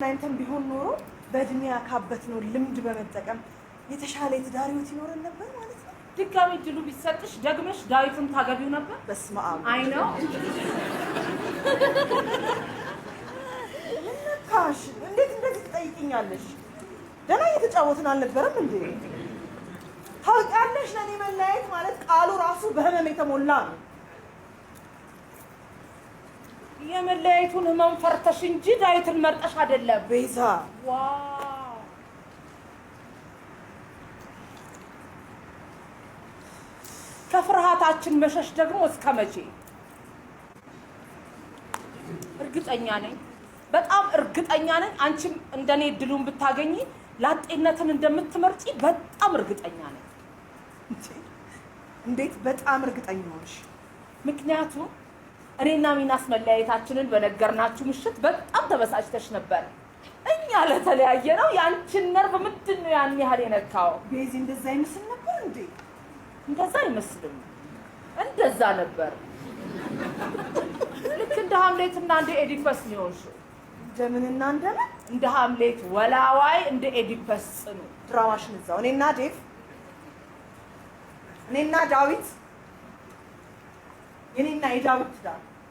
እናንተም ቢሆን ኖሮ በእድሜ ያካበት ነው ልምድ በመጠቀም የተሻለ የትዳር ህይወት ይኖረን ነበር ማለት ነው። ድጋሚ ድሉ ቢሰጥሽ ደግመሽ ዳዊትን ታገቢው ነበር? በስመ አብ አይ ነው ካሽ እንዴት እንደዚህ ትጠይቂኛለሽ? ደህና እየተጫወትን አልነበረም እንዴ? ታውቂያለሽ ለኔ መለያየት ማለት ቃሉ ራሱ በህመም የተሞላ ነው። የመለያየቱን ህመም ፈርተሽ እንጂ ዳዊትን መርጠሽ አይደለም ቤዛ። ዋው ከፍርሃታችን መሸሽ ደግሞ እስከ መቼ? እርግጠኛ ነኝ በጣም እርግጠኛ ነኝ አንቺም እንደኔ ድሉን ብታገኚ ላጤነትን እንደምትመርጪ በጣም እርግጠኛ ነኝ። እንዴት በጣም እርግጠኛ ሆንሽ? ምክንያቱም እኔና ሚናስ መለያየታችንን በነገርናችሁ ምሽት በጣም ተበሳጭተሽ ነበር። እኛ ለተለያየ ነው ያንቺን ነርቭ ምንድን ነው ያን ያህል የነካው? ቤዚ እንደዛ ይመስል ነበር እንዴ? እንደዛ አይመስልም፣ እንደዛ ነበር። ልክ እንደ ሀምሌትና እንደ ኤዲፐስ ነው የሆንሽው። እንደምንና እንደምን? እንደ ሀምሌት ወላዋይ፣ እንደ ኤዲፐስ ጽኑ። ድራማሽን እዛው እኔና ዴቭ፣ እኔና ዳዊት፣ የኔና የዳዊት ትዳር